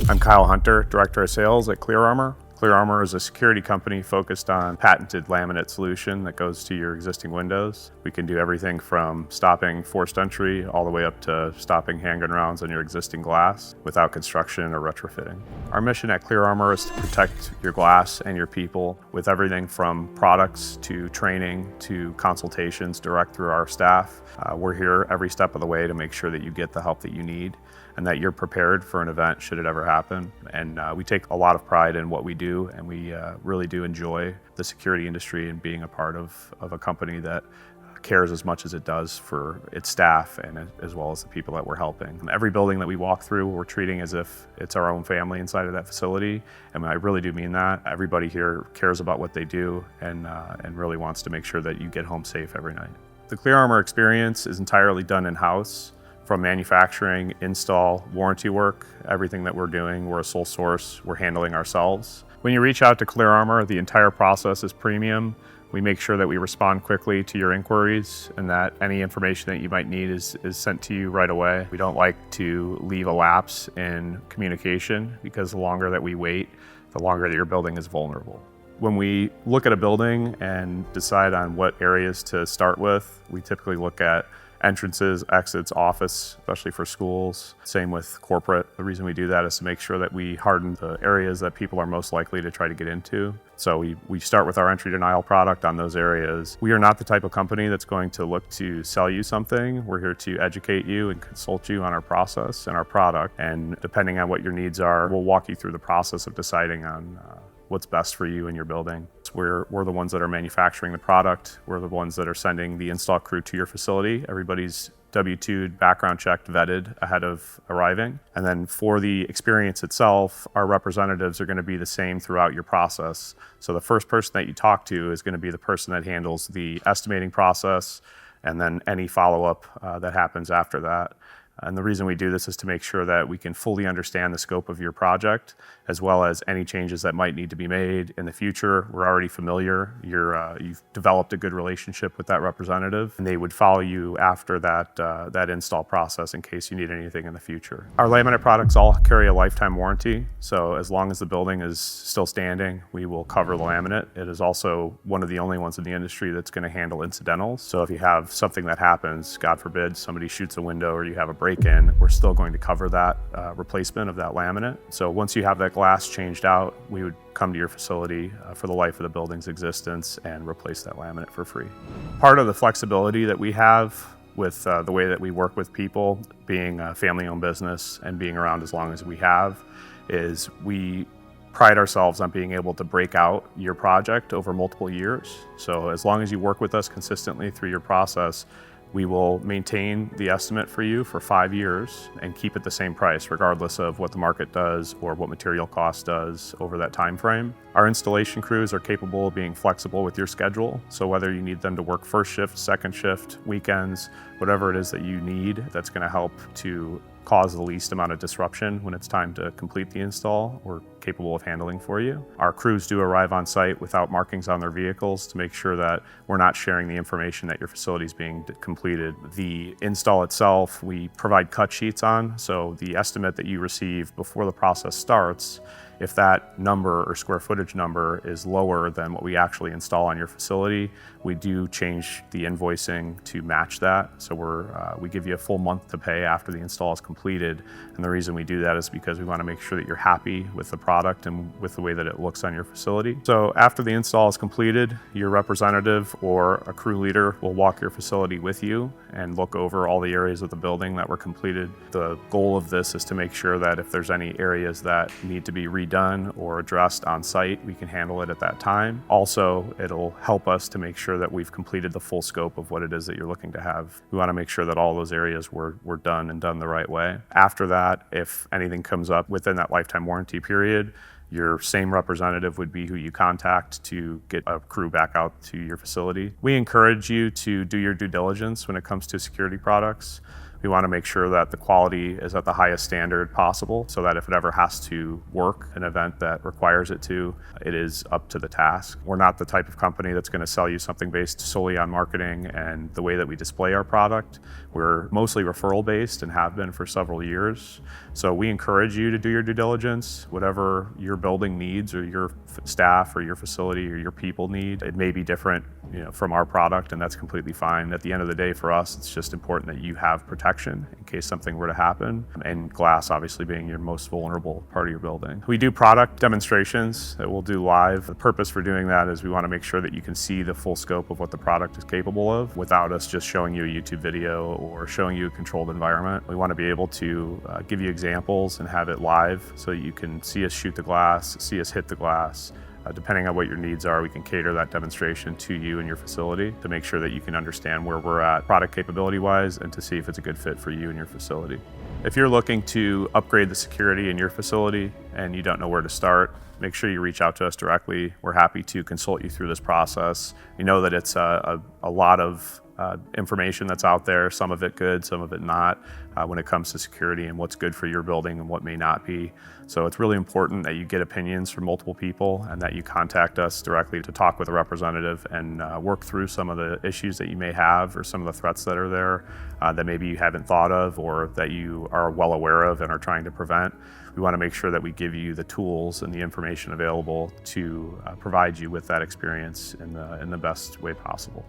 I'm Kyle Hunter, Director of Sales at ClearArmor. ClearArmor is a security company focused on patented laminate solution that goes to your existing windows. We can do everything from stopping forced entry all the way up to stopping handgun rounds on your existing glass without construction or retrofitting. Our mission at ClearArmor is to protect your glass and your people with everything from products to training to consultations direct through our staff. We're here every step of the way to make sure that you get the help that you need and that you're prepared for an event should it ever happen. And we take a lot of pride in what we do, and we really do enjoy the security industry and being a part of a company that cares as much as it does for its staff and as well as the people that we're helping. Every building that we walk through, we're treating as if it's our own family inside of that facility. And I really do mean that. Everybody here cares about what they do and really wants to make sure that you get home safe every night. The ClearArmor experience is entirely done in-house. From manufacturing, install, warranty work, everything that we're doing, we're a sole source, we're handling ourselves. When you reach out to ClearArmor, the entire process is premium. We make sure that we respond quickly to your inquiries and that any information that you might need is sent to you right away. We don't like to leave a lapse in communication because the longer that we wait, the longer that your building is vulnerable. When we look at a building and decide on what areas to start with, we typically look at entrances, exits, office, especially for schools. Same with corporate. The reason we do that is to make sure that we harden the areas that people are most likely to try to get into. So we start with our entry denial product on those areas. We are not the type of company that's going to look to sell you something. We're here to educate you and consult you on our process and our product. And depending on what your needs are, we'll walk you through the process of deciding on what's best for you and your building. We're the ones that are manufacturing the product. We're the ones that are sending the install crew to your facility. Everybody's W-2'd, background checked, vetted ahead of arriving. And then for the experience itself, our representatives are going to be the same throughout your process. So the first person that you talk to is going to be the person that handles the estimating process and then any follow-up that happens after that. And the reason we do this is to make sure that we can fully understand the scope of your project, as well as any changes that might need to be made in the future. We're already familiar. You've developed a good relationship with that representative, and they would follow you after that install process in case you need anything in the future. Our laminate products all carry a lifetime warranty, so as long as the building is still standing, we will cover the laminate. It is also one of the only ones in the industry that's going to handle incidentals. So if you have something that happens, God forbid, somebody shoots a window or you have a break-in, we're still going to cover that replacement of that laminate. So once you have that glass changed out, we would come to your facility for the life of the building's existence and replace that laminate for free. Part of the flexibility that we have with the way that we work with people, being a family-owned business and being around as long as we have, is we pride ourselves on being able to break out your project over multiple years. So as long as you work with us consistently through your process, we will maintain the estimate for you for 5 years and keep it the same price regardless of what the market does or what material cost does over that time frame. Our installation crews are capable of being flexible with your schedule, so whether you need them to work first shift, second shift, weekends, whatever it is that you need that's going to help to cause the least amount of disruption when it's time to complete the install, we're capable of handling for you. Our crews do arrive on site without markings on their vehicles to make sure that we're not sharing the information that your facility is being completed. The install itself, we provide cut sheets on, so the estimate that you receive before the process starts, if that number or square footage number is lower than what we actually install on your facility, we do change the invoicing to match that. So we give you a full month to pay after the install is completed. And the reason we do that is because we want to make sure that you're happy with the product and with the way that it looks on your facility. So after the install is completed, your representative or a crew leader will walk your facility with you and look over all the areas of the building that were completed. The goal of this is to make sure that if there's any areas that need to be redone or addressed on site, we can handle it at that time. Also, it'll help us to make sure that we've completed the full scope of what it is that you're looking to have. We want to make sure that all those areas were done and done the right way. After that, if anything comes up within that lifetime warranty period, your same representative would be who you contact to get a crew back out to your facility. We encourage you to do your due diligence when it comes to security products. We want to make sure that the quality is at the highest standard possible so that if it ever has to work an event that requires it to, it is up to the task. We're not the type of company that's going to sell you something based solely on marketing and the way that we display our product. We're mostly referral based and have been for several years. So we encourage you to do your due diligence, whatever your building needs or your staff or your facility or your people need. It may be different, from our product, and that's completely fine. At the end of the day, for us, it's just important that you have protection in case something were to happen, and glass obviously being your most vulnerable part of your building. We do product demonstrations that we'll do live. The purpose for doing that is we want to make sure that you can see the full scope of what the product is capable of without us just showing you a YouTube video or showing you a controlled environment. We want to be able to give you examples and have it live so you can see us shoot the glass, see us hit the glass. Depending on what your needs are, we can cater that demonstration to you and your facility to make sure that you can understand where we're at product capability-wise and to see if it's a good fit for you and your facility. If you're looking to upgrade the security in your facility and you don't know where to start, make sure you reach out to us directly. We're happy to consult you through this process. We know that it's a lot of information that's out there, some of it good, some of it not, when it comes to security and what's good for your building and what may not be. So it's really important that you get opinions from multiple people and that you contact us directly to talk with a representative and work through some of the issues that you may have or some of the threats that are there that maybe you haven't thought of or that you are well aware of and are trying to prevent. We want to make sure that we give you the tools and the information available to provide you with that experience in the best way possible.